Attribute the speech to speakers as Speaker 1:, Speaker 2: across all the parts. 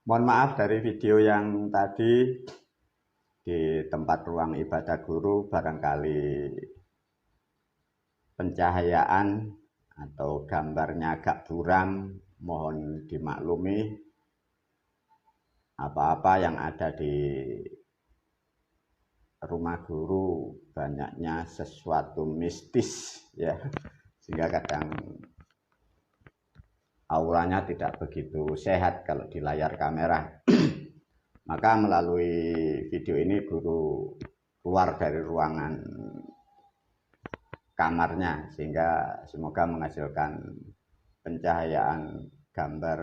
Speaker 1: Mohon maaf dari video yang tadi di tempat ruang ibadah guru, barangkali pencahayaan atau gambarnya agak buram, mohon dimaklumi. Apa-apa yang ada di rumah guru banyaknya sesuatu mistis ya, sehingga kadang auranya tidak begitu sehat kalau di layar kamera. Maka melalui video ini guru keluar dari ruangan kamarnya, sehingga semoga menghasilkan pencahayaan gambar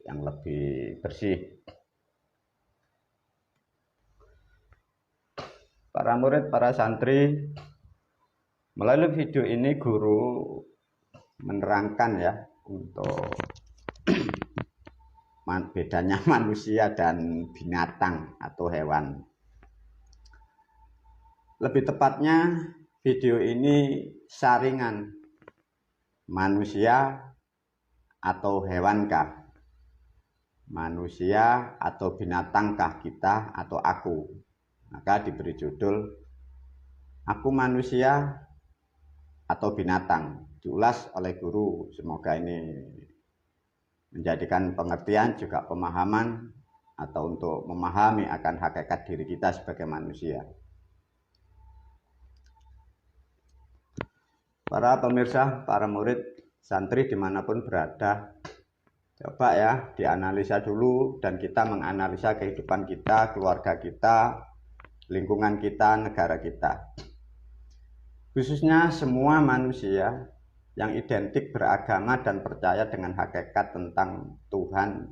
Speaker 1: yang lebih bersih. Para murid, para santri, melalui video ini guru menerangkan ya untuk bedanya manusia dan binatang atau hewan. Lebih tepatnya video ini saringan manusia atau hewankah, manusia atau binatangkah kita atau aku. Maka diberi judul Aku Manusia atau Binatang, diulas oleh guru. Semoga ini menjadikan pengertian juga pemahaman atau untuk memahami akan hakikat diri kita sebagai manusia. Para pemirsa, para murid, santri dimanapun berada, coba ya dianalisa dulu, dan kita menganalisa kehidupan kita, keluarga kita, lingkungan kita, negara kita. Khususnya semua manusia yang identik beragama dan percaya dengan hakikat tentang Tuhan,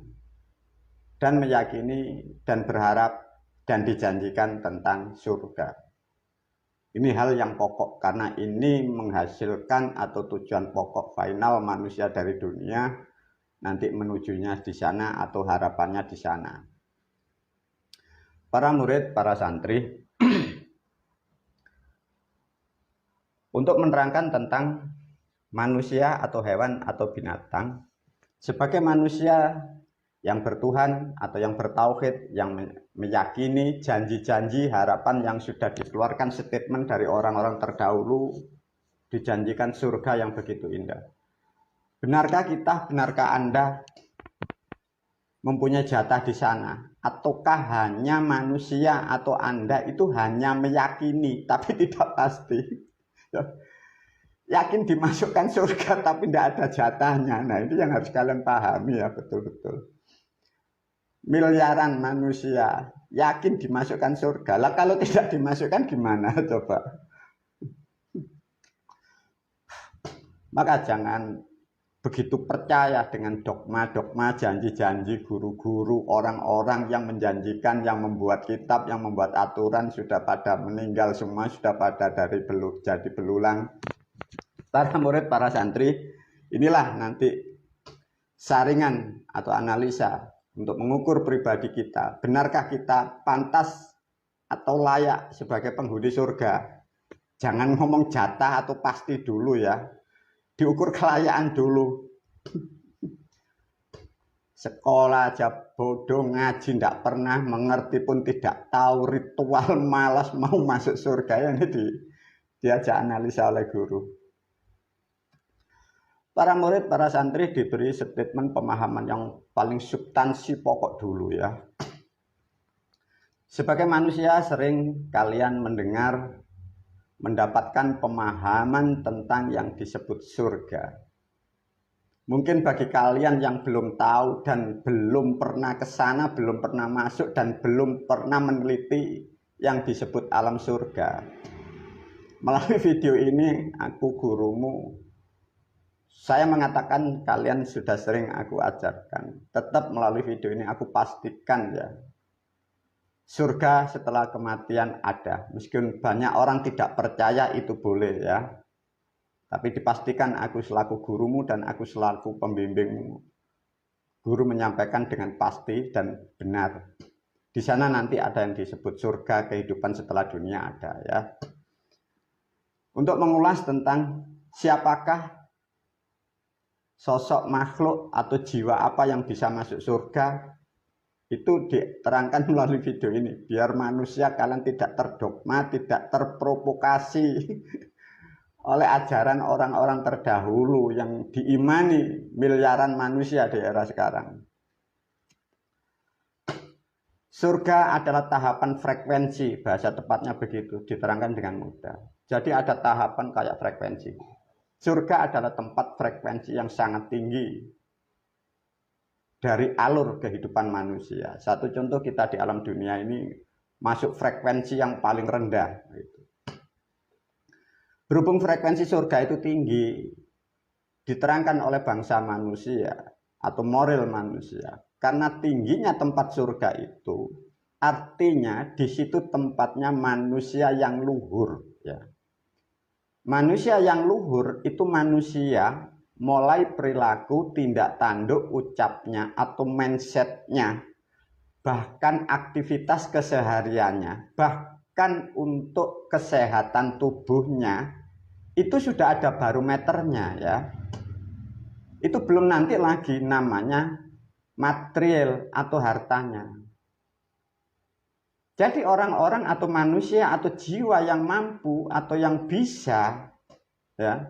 Speaker 1: dan meyakini dan berharap dan dijanjikan tentang surga. Ini hal yang pokok, karena ini menghasilkan atau tujuan pokok final manusia dari dunia, nanti menujunya di sana atau harapannya di sana. Para murid, para santri, untuk menerangkan tentang manusia atau hewan atau binatang, sebagai manusia yang bertuhan atau yang bertauhid, yang meyakini janji-janji harapan yang sudah dikeluarkan statement dari orang-orang terdahulu, dijanjikan surga yang begitu indah. Benarkah kita, benarkah Anda mempunyai jatah di sana? Ataukah hanya manusia atau Anda itu hanya meyakini tapi tidak pasti? Yakin dimasukkan surga tapi tidak ada jatahnya. Nah, ini yang harus kalian pahami ya, betul-betul. Miliaran manusia yakin dimasukkan surga. Lah kalau tidak dimasukkan gimana coba? Maka jangan begitu percaya dengan dogma-dogma, janji-janji guru-guru, orang-orang yang menjanjikan, yang membuat kitab, yang membuat aturan, sudah pada meninggal semua, sudah pada jadi belulang. Para murid, para santri, inilah nanti saringan atau analisa untuk mengukur pribadi kita. Benarkah kita pantas atau layak sebagai penghuni surga? Jangan ngomong jatah atau pasti dulu ya. Diukur kelayakan dulu. Sekolah aja bodoh, ngaji tidak pernah, mengerti pun tidak tahu, ritual malas, mau masuk surga. Yang ini diajak analisa oleh guru. Para murid, para santri diberi statement pemahaman yang paling substansi pokok dulu ya. Sebagai manusia sering kalian mendengar, mendapatkan pemahaman tentang yang disebut surga. Mungkin bagi kalian yang belum tahu dan belum pernah ke sana, belum pernah masuk dan belum pernah meneliti yang disebut alam surga. Melalui video ini aku gurumu, saya mengatakan kalian sudah sering aku ajarkan. Tetap melalui video ini aku pastikan ya, surga setelah kematian ada. Meskipun banyak orang tidak percaya itu boleh ya, tapi dipastikan aku selaku gurumu dan aku selaku pembimbingmu, guru menyampaikan dengan pasti dan benar. Di sana nanti ada yang disebut surga, kehidupan setelah dunia ada ya. Untuk mengulas tentang siapakah sosok makhluk atau jiwa apa yang bisa masuk surga, Itu diterangkan melalui video ini, biar manusia kalian tidak terdogma, tidak terprovokasi oleh ajaran orang-orang terdahulu yang diimani miliaran manusia di era sekarang. Surga adalah tahapan frekuensi, bahasa tepatnya begitu, diterangkan dengan mudah. Jadi ada tahapan kayak frekuensi. Surga adalah tempat frekuensi yang sangat tinggi dari alur kehidupan manusia. Satu contoh, kita di alam dunia ini masuk frekuensi yang paling rendah. Berhubung frekuensi surga itu tinggi, diterangkan oleh bangsa manusia atau moral manusia. Karena tingginya tempat surga itu, artinya di situ tempatnya manusia yang luhur. Ya. Manusia yang luhur itu manusia mulai perilaku, tindak tanduk, ucapnya atau mindsetnya, bahkan aktivitas kesehariannya, bahkan untuk kesehatan tubuhnya, itu sudah ada barometernya ya. Itu belum nanti lagi namanya material atau hartanya. Jadi orang-orang atau manusia atau jiwa yang mampu atau yang bisa ya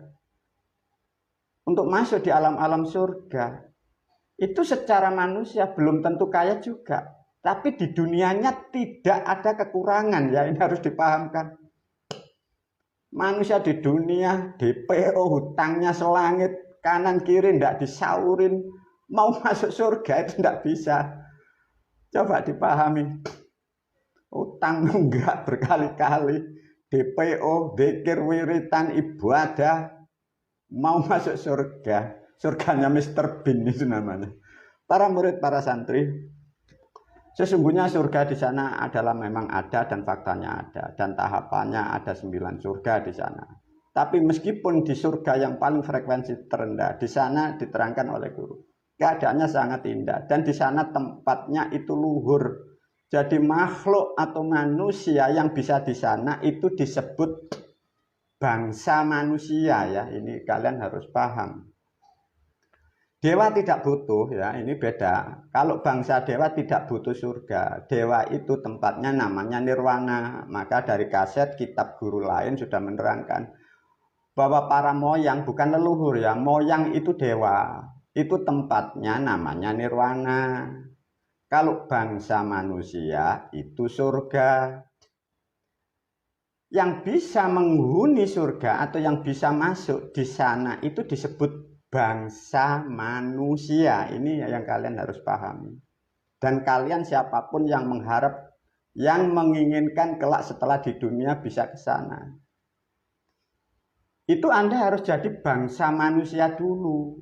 Speaker 1: untuk masuk di alam-alam surga itu secara manusia belum tentu kaya juga, tapi di dunianya tidak ada kekurangan ya, ini harus dipahamkan. Manusia di dunia DPO hutangnya selangit, kanan kiri tidak disaurin, mau masuk surga itu tidak bisa. Coba dipahami. Utang nunggak berkali-kali, DPO, zikir, wiritan, ibadah, mau masuk surga. Surganya Mr. Bean itu namanya. Para murid, para santri, sesungguhnya surga di sana adalah memang ada dan faktanya ada. Dan tahapannya ada 9 surga di sana. Tapi meskipun di surga yang paling frekuensi terendah, di sana diterangkan oleh guru, keadaannya sangat indah. Dan di sana tempatnya itu luhur. Jadi makhluk atau manusia yang bisa di sana itu disebut bangsa manusia ya. Ini kalian harus paham. Dewa tidak butuh ya, ini beda. Kalau bangsa dewa tidak butuh surga. Dewa itu tempatnya namanya nirwana. Maka dari kaset kitab guru lain sudah menerangkan bahwa para moyang bukan leluhur ya. Moyang itu dewa. Itu tempatnya namanya nirwana. Kalau bangsa manusia itu surga. Yang bisa menghuni surga atau yang bisa masuk di sana itu disebut bangsa manusia. Ini yang kalian harus pahami. Dan kalian siapapun yang mengharap, yang menginginkan kelak setelah di dunia bisa ke sana, itu Anda harus jadi bangsa manusia dulu.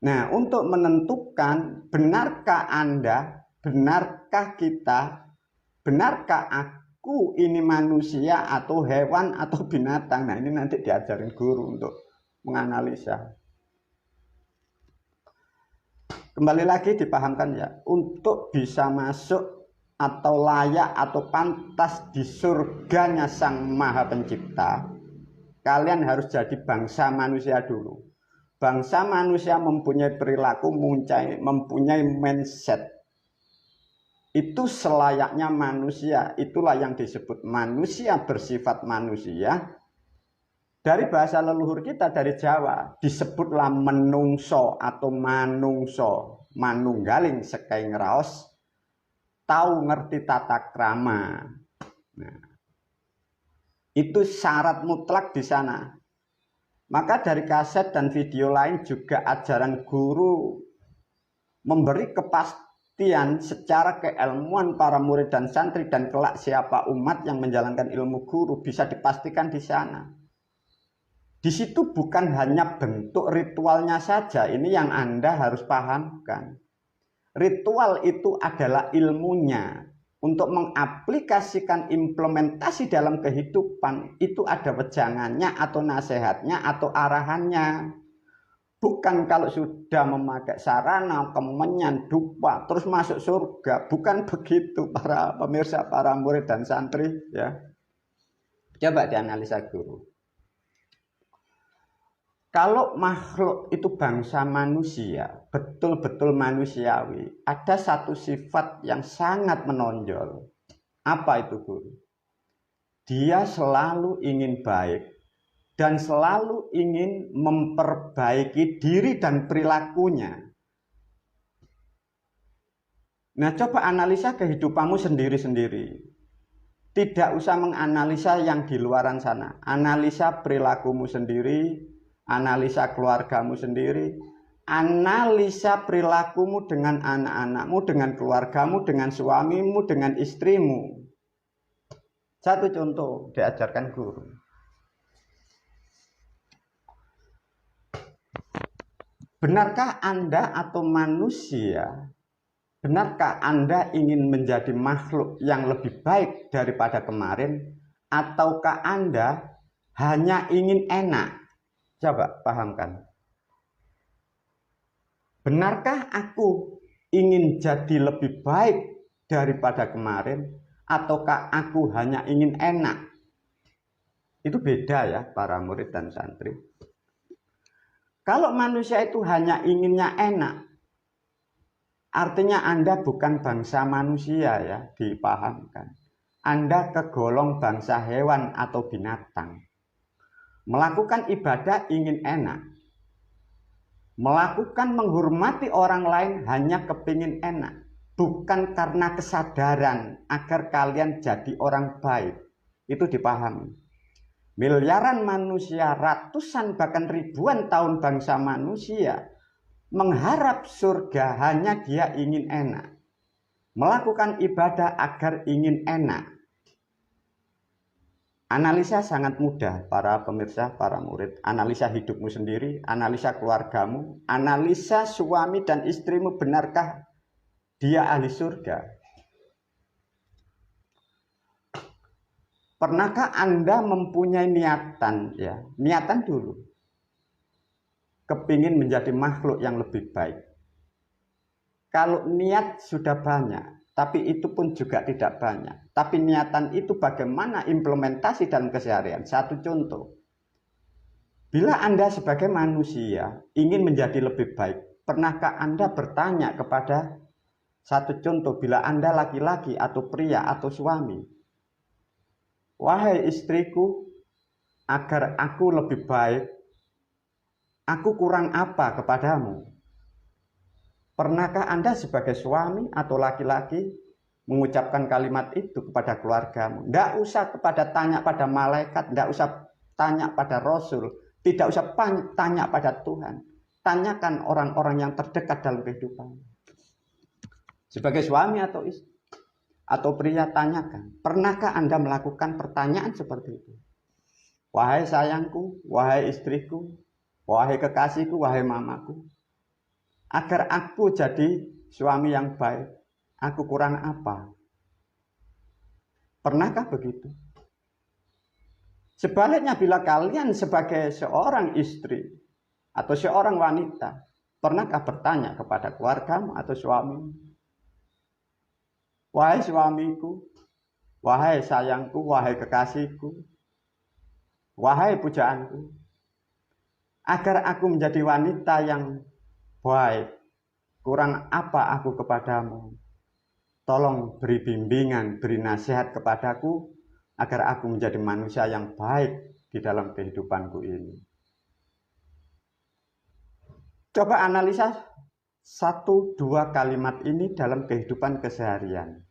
Speaker 1: Nah, untuk menentukan benarkah Anda, benarkah kita, benarkah aku ini manusia atau hewan atau binatang. Nah, ini nanti diajarin guru untuk menganalisa. Kembali lagi dipahamkan ya, untuk bisa masuk atau layak atau pantas di surganya Sang Maha Pencipta, kalian harus jadi bangsa manusia dulu. Bangsa manusia mempunyai perilaku, mempunyai mindset. Itu selayaknya manusia. Itulah yang disebut manusia bersifat manusia. Dari bahasa leluhur kita dari Jawa disebutlah menungso atau manungso. Manunggaling sekai ngeraos, tahu ngerti tata krama. Nah, itu syarat mutlak di sana. Maka dari kaset dan video lain juga ajaran guru memberi kepastian secara keilmuan para murid dan santri dan kelak siapa umat yang menjalankan ilmu guru bisa dipastikan di sana. Di situ bukan hanya bentuk ritualnya saja, ini yang Anda harus pahamkan. Ritual itu adalah ilmunya. Untuk mengaplikasikan implementasi dalam kehidupan itu ada wejangannya atau nasihatnya atau arahannya. Bukan kalau sudah memakai sarana, kemenyan, dupa, terus masuk surga. Bukan begitu para pemirsa, para murid dan santri ya. Coba dianalisa guru. Kalau makhluk itu bangsa manusia, betul-betul manusiawi, ada satu sifat yang sangat menonjol. Apa itu, Guru? Dia selalu ingin baik dan selalu ingin memperbaiki diri dan perilakunya. Nah, coba analisa kehidupanmu sendiri-sendiri. Tidak usah menganalisa yang di luaran sana. Analisa perilakumu sendiri, analisa keluargamu sendiri, analisa perilakumu dengan anak-anakmu, dengan keluargamu, dengan suamimu, dengan istrimu. Satu contoh diajarkan guru. Benarkah Anda atau manusia, benarkah Anda ingin menjadi makhluk yang lebih baik daripada kemarin? Ataukah Anda hanya ingin enak? Coba pahamkan. Benarkah aku ingin jadi lebih baik daripada kemarin? Ataukah aku hanya ingin enak? Itu beda ya para murid dan santri. Kalau manusia itu hanya inginnya enak, artinya Anda bukan bangsa manusia ya, dipahamkan. Anda kegolong bangsa hewan atau binatang. Melakukan ibadah ingin enak. Melakukan menghormati orang lain hanya kepingin enak. Bukan karena kesadaran agar kalian jadi orang baik. Itu dipahami. Miliaran manusia, ratusan bahkan ribuan tahun bangsa manusia mengharap surga hanya dia ingin enak. Melakukan ibadah agar ingin enak. Analisa sangat mudah para pemirsa, para murid. Analisa hidupmu sendiri, analisa keluargamu, analisa suami dan istrimu, benarkah dia ahli surga? Pernahkah Anda mempunyai niatan, ya, niatan dulu, kepingin menjadi makhluk yang lebih baik? Kalau niat sudah banyak, tapi itu pun juga tidak banyak. Tapi niatan itu bagaimana implementasi dalam keseharian? Satu contoh, bila Anda sebagai manusia ingin menjadi lebih baik, pernahkah Anda bertanya kepada, satu contoh, bila Anda laki-laki atau pria atau suami, wahai istriku, agar aku lebih baik, aku kurang apa kepadamu? Pernahkah Anda sebagai suami atau laki-laki mengucapkan kalimat itu kepada keluargamu? Tidak usah tanya pada malaikat, tidak usah tanya pada Rasul, tidak usah tanya pada Tuhan. Tanyakan orang-orang yang terdekat dalam kehidupan. Sebagai suami atau istri, atau pria, tanyakan, pernahkah Anda melakukan pertanyaan seperti itu? Wahai sayangku, wahai istriku, wahai kekasihku, wahai mamaku, agar aku jadi suami yang baik, aku kurang apa? Pernahkah begitu? Sebaliknya, bila kalian sebagai seorang istri atau seorang wanita, pernahkah bertanya kepada keluargamu atau suamimu? Wahai suamiku, wahai sayangku, wahai kekasihku, wahai pujaanku, agar aku menjadi wanita yang baik, kurang apa aku kepadamu? Tolong beri bimbingan, beri nasihat kepadaku, agar aku menjadi manusia yang baik di dalam kehidupanku ini. Coba analisa 1-2 kalimat ini dalam kehidupan keseharian.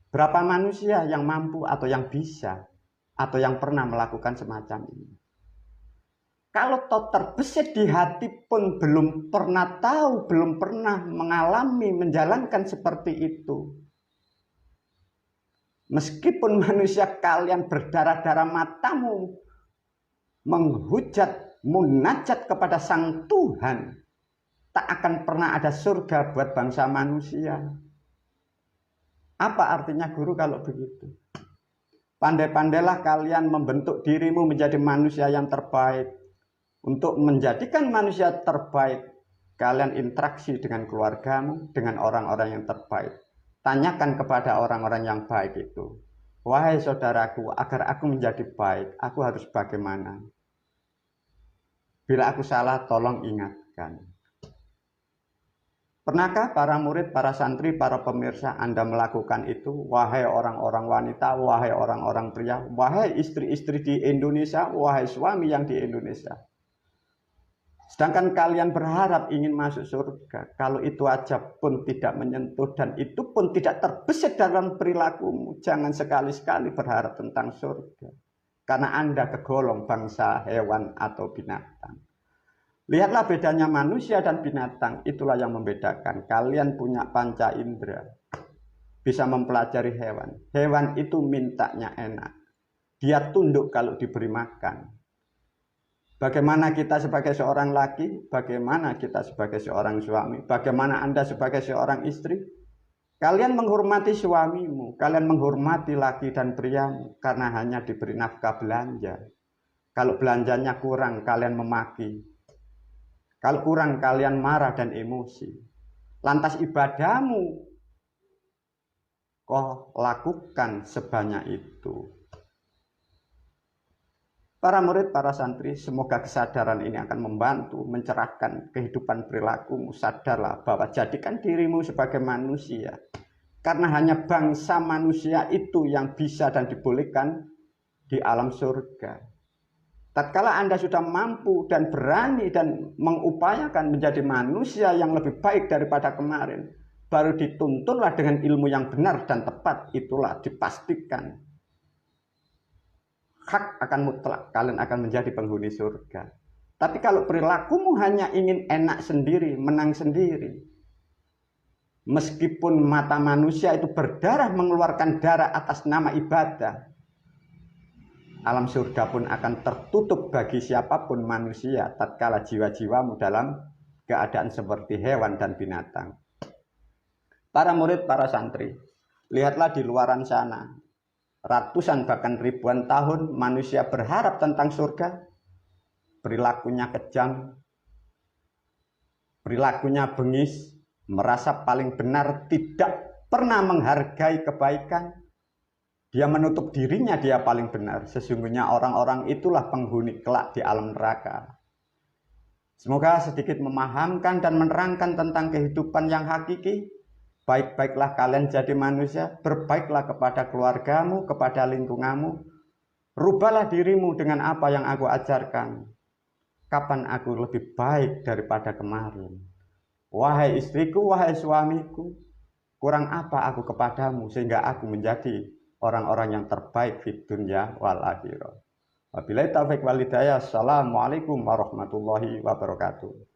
Speaker 1: Berapa manusia yang mampu atau yang bisa atau yang pernah melakukan semacam ini? Kalau toh terbesit di hati pun belum pernah tahu, belum pernah mengalami, menjalankan seperti itu. Meskipun manusia kalian berdarah-darah matamu menghujat, munajat kepada Sang Tuhan, tak akan pernah ada surga buat bangsa manusia. Apa artinya guru kalau begitu? Pandai-pandailah kalian membentuk dirimu menjadi manusia yang terbaik. Untuk menjadikan manusia terbaik, kalian interaksi dengan keluargamu, dengan orang-orang yang terbaik. Tanyakan kepada orang-orang yang baik itu, wahai saudaraku, agar aku menjadi baik, aku harus bagaimana? Bila aku salah, tolong ingatkan. Pernahkah para murid, para santri, para pemirsa Anda melakukan itu? Wahai orang-orang wanita, wahai orang-orang pria, wahai istri-istri di Indonesia, wahai suami yang di Indonesia. Sedangkan kalian berharap ingin masuk surga, kalau itu aja pun tidak menyentuh dan itu pun tidak terbesit dalam perilakumu, jangan sekali-sekali berharap tentang surga. Karena Anda kegolong bangsa hewan atau binatang. Lihatlah bedanya manusia dan binatang, itulah yang membedakan. Kalian punya panca indera, bisa mempelajari hewan. Hewan itu mintanya enak, dia tunduk kalau diberi makan. Bagaimana kita sebagai seorang laki, bagaimana kita sebagai seorang suami, bagaimana Anda sebagai seorang istri. Kalian menghormati suamimu, kalian menghormati laki dan priamu, karena hanya diberi nafkah belanja. Kalau belanjanya kurang, kalian memaki. Kalau kurang, kalian marah dan emosi. Lantas ibadahmu kau lakukan sebanyak itu. Para murid, para santri, semoga kesadaran ini akan membantu mencerahkan kehidupan perilakumu. Sadarlah bahwa jadikan dirimu sebagai manusia. Karena hanya bangsa manusia itu yang bisa dan dibolehkan di alam surga. Tatkala Anda sudah mampu dan berani dan mengupayakan menjadi manusia yang lebih baik daripada kemarin, baru dituntunlah dengan ilmu yang benar dan tepat. Itulah dipastikan hak akan mutlak, kalian akan menjadi penghuni surga. Tapi kalau perilakumu hanya ingin enak sendiri, menang sendiri, meskipun mata manusia itu berdarah mengeluarkan darah atas nama ibadah, alam surga pun akan tertutup bagi siapapun manusia tatkala jiwa-jiwamu dalam keadaan seperti hewan dan binatang. Para murid, para santri, lihatlah di luaran sana. Ratusan bahkan ribuan tahun manusia berharap tentang surga. Perilakunya kejam, perilakunya bengis, merasa paling benar, tidak pernah menghargai kebaikan. Dia menutup dirinya dia paling benar. Sesungguhnya orang-orang itulah penghuni kelak di alam neraka. Semoga sedikit memahamkan dan menerangkan tentang kehidupan yang hakiki. Baik-baiklah kalian jadi manusia. Berbaiklah kepada keluargamu, kepada lingkunganmu. Rubahlah dirimu dengan apa yang aku ajarkan. Kapan aku lebih baik daripada kemarin? Wahai istriku, wahai suamiku, kurang apa aku kepadamu sehingga aku menjadi orang-orang yang terbaik di dunia wal akhirah. Wabillahi taufiq wal hidayah. Assalamualaikum warahmatullahi wabarakatuh.